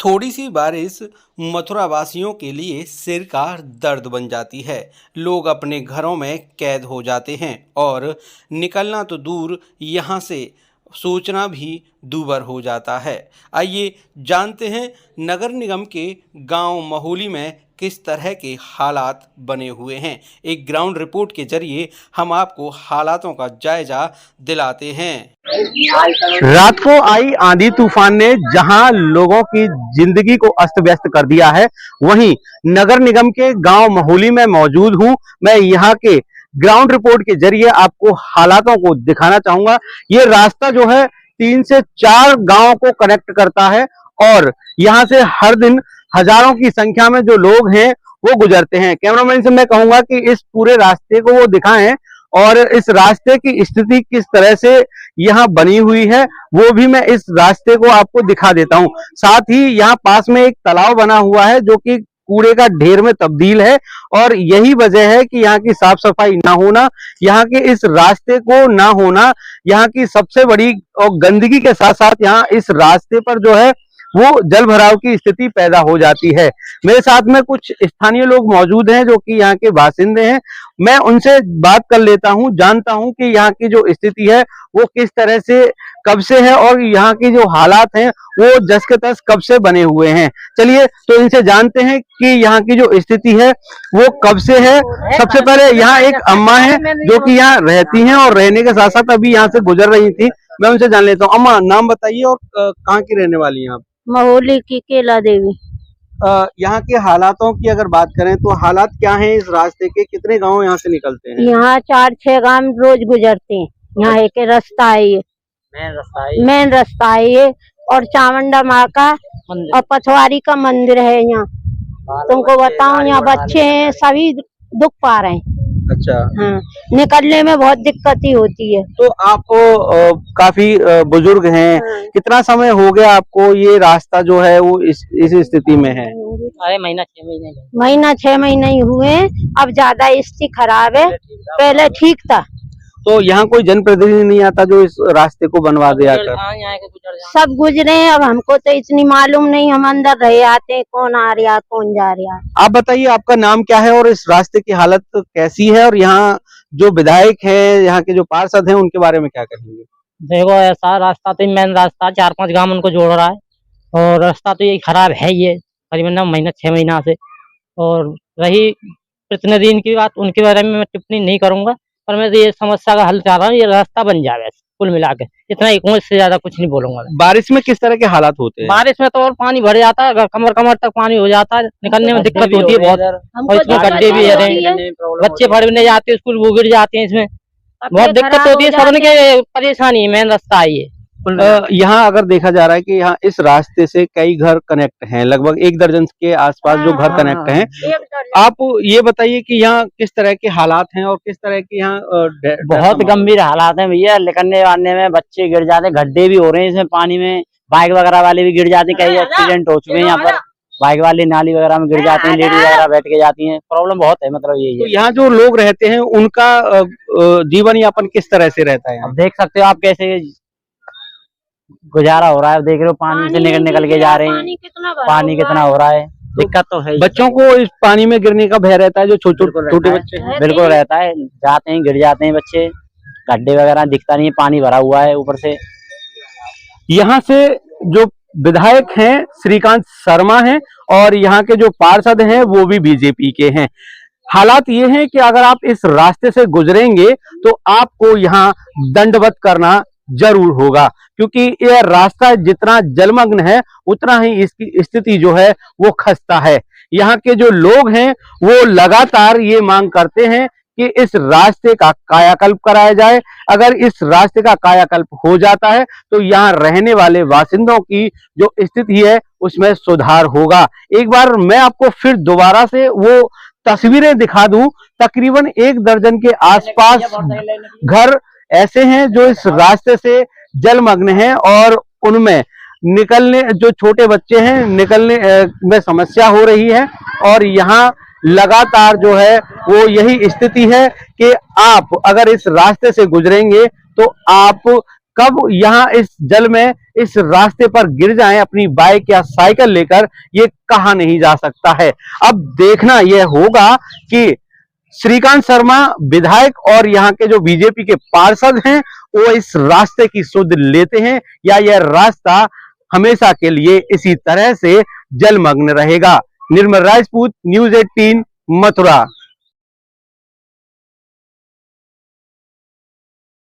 थोड़ी सी बारिश मथुरा वासियों के लिए सिर का दर्द बन जाती है। लोग अपने घरों में कैद हो जाते हैं और निकलना तो दूर, यहाँ से सोचना भी दूभर हो जाता है। आइए जानते हैं नगर निगम के गांव महोली में किस तरह के हालात बने हुए हैं। एक ग्राउंड रिपोर्ट के जरिए हम आपको हालातों का जायजा दिलाते हैं। रात को आई आंधी तूफान ने जहां लोगों की जिंदगी को अस्त व्यस्त कर दिया है, वहीं नगर निगम के गांव महोली में मौजूद हूं। मैं यहां के ग्राउंड रिपोर्ट के जरिए आपको हालातों को दिखाना चाहूंगा। ये रास्ता जो है 3 से 4 गांवों को कनेक्ट करता है और यहां से हर दिन हजारों की संख्या में जो लोग हैं वो गुजरते हैं। कैमरामैन से मैं कहूंगा कि इस पूरे रास्ते को वो दिखाएं और इस रास्ते की स्थिति किस तरह से यहाँ बनी हुई है वो भी मैं इस रास्ते को आपको दिखा देता हूँ। साथ ही यहाँ पास में एक तालाब बना हुआ है जो कि कूड़े का ढेर में तब्दील है और यही वजह है कि यहाँ की साफ सफाई ना होना, यहाँ के इस रास्ते को ना होना, यहाँ की सबसे बड़ी और गंदगी के साथ साथ यहाँ इस रास्ते पर जो है वो जल भराव की स्थिति पैदा हो जाती है। मेरे साथ में कुछ स्थानीय लोग मौजूद हैं जो कि यहाँ के बासिंदे हैं। मैं उनसे बात कर लेता हूँ, जानता हूँ कि यहाँ की जो स्थिति है वो किस तरह से कब से है और यहाँ की जो हालात हैं वो जस के तस कब से बने हुए हैं। चलिए तो इनसे जानते हैं कि यहाँ की जो स्थिति है वो कब से है। सबसे पहले यहाँ एक अम्मा है जो कि यहाँ रहती हैं और रहने के साथ साथ अभी यहाँ से गुजर रही थी। मैं उनसे जान लेता हूँ। अम्मा, नाम बताइए और कहाँ की रहने वाली हैं आप? महोली की केला देवी। यहाँ के हालातों की अगर बात करें तो हालात क्या हैं इस रास्ते के? कितने गांव यहाँ से निकलते हैं? यहाँ 4-6 गांव रोज गुजरते हैं। यहाँ एक रास्ता है, ये मेन रास्ता है ये, और चामुंडा माँ का और पथवारी का मंदिर है यहाँ। तुमको बताऊं, यहाँ बच्चे हैं सभी दुख पा रहे हैं। अच्छा। हाँ, निकलने में बहुत दिक्कत ही होती है। तो आप काफी बुजुर्ग हैं। हाँ। कितना समय हो गया आपको ये रास्ता जो है वो इस स्थिति में है? अरे महीना 6 महीने ही हुए। अब ज्यादा स्थिति खराब है, पहले ठीक था। तो यहाँ कोई जनप्रतिनिधि नहीं आता जो इस रास्ते को बनवा दे आकर? सब गुजरे हैं, अब हमको तो इतनी मालूम नहीं, हम अंदर रहे आते कौन आ रहा कौन जा रहा। आप बताइए आपका नाम क्या है और इस रास्ते की हालत कैसी है और यहाँ जो विधायक है, यहाँ के जो पार्षद हैं, उनके बारे में क्या कहेंगे? देखो, ऐसा रास्ता तो मेन रास्ता 4-5 गांव उनको जोड़ रहा है और रास्ता तो ये खराब है, ये करीबन महीना 6 महीना से। और रही प्रतिनिधि की बात, उनके बारे में मैं टिप्पणी नहीं करूंगा, पर मैं तो ये समस्या का हल चाह रहा हूँ, ये रास्ता बन जाए कुल मिला के। इतना एक से ज्यादा कुछ नहीं बोलूंगा। बारिश में किस तरह के हालात होते हैं? बारिश में तो और पानी भर जाता है, कमर तक पानी हो जाता है, निकलने में दिक्कत होती है बहुत। और इसमें गड्ढे भी है, बच्चे पढ़ने जाते हैं स्कूल, वो गिर जाते हैं, इसमें बहुत दिक्कत होती है। सबने के परेशानी मेन रास्ता है ये। यहाँ अगर देखा जा रहा है कि यहाँ इस रास्ते से कई घर कनेक्ट हैं, लगभग 1 दर्जन के आसपास जो घर कनेक्ट हैं। आप ये बताइए कि यहाँ किस तरह के हालात हैं और किस तरह के यहाँ बहुत गंभीर हालात हैं भैया। निकलने आने में बच्चे गिर जाते हैं, गड्ढे भी हो रहे हैं इसमें, पानी में बाइक वगैरह वाले भी गिर जाते हैं। कई एक्सीडेंट हो चुके हैं यहाँ पर, बाइक वाले नाली वगैरह में गिर जाते हैं, लेडी वगैरह बैठ के जाती हैं। प्रॉब्लम बहुत है, मतलब यही है। तो यहाँ जो लोग रहते हैं उनका जीवन यापन किस तरह से रहता है? अब देख सकते हो आप कैसे गुजारा हो रहा है। देख रहे हो पानी से निकल के जा रहे हैं, पानी कितना हो रहा है, दिक्कत तो है। बच्चों को इस पानी में गिरने का भय रहता है, जो छोटे बच्चे हैं? बिल्कुल रहता है, जाते हैं गिर जाते हैं बच्चे, गड्ढे वगैरह दिखता नहीं है, पानी भरा हुआ है ऊपर से। यहाँ से जो विधायक हैं श्रीकांत शर्मा हैं और यहाँ के जो पार्षद हैं वो भी बीजेपी के हैं। हालात ये हैं कि अगर आप इस रास्ते से गुजरेंगे तो आपको यहाँ दंडवत करना जरूर होगा, क्योंकि यह रास्ता जितना जलमग्न है उतना ही इसकी स्थिति जो है वो खस्ता है। यहाँ के जो लोग हैं वो लगातार ये मांग करते हैं कि इस रास्ते का कायाकल्प कराया जाए। अगर इस रास्ते का कायाकल्प हो जाता है तो यहाँ रहने वाले बासिंदों की जो स्थिति है उसमें सुधार होगा। एक बार मैं आपको फिर दोबारा से वो तस्वीरें दिखा दूं। तकरीबन 1 दर्जन के आसपास घर ऐसे हैं जो इस रास्ते से जलमग्न हैं और उनमें निकलने, जो छोटे बच्चे हैं, निकलने में समस्या हो रही है। और यहाँ लगातार जो है वो यही स्थिति है कि आप अगर इस रास्ते से गुजरेंगे तो आप कब यहाँ इस जल में इस रास्ते पर गिर जाएं अपनी बाइक या साइकिल लेकर, ये कहा नहीं जा सकता है। अब देखना यह होगा कि श्रीकांत शर्मा विधायक और यहाँ के जो बीजेपी के पार्षद हैं वो इस रास्ते की सुध लेते हैं या यह रास्ता हमेशा के लिए इसी तरह से जलमग्न रहेगा। निर्मल राजपूत, न्यूज़ 18, मथुरा।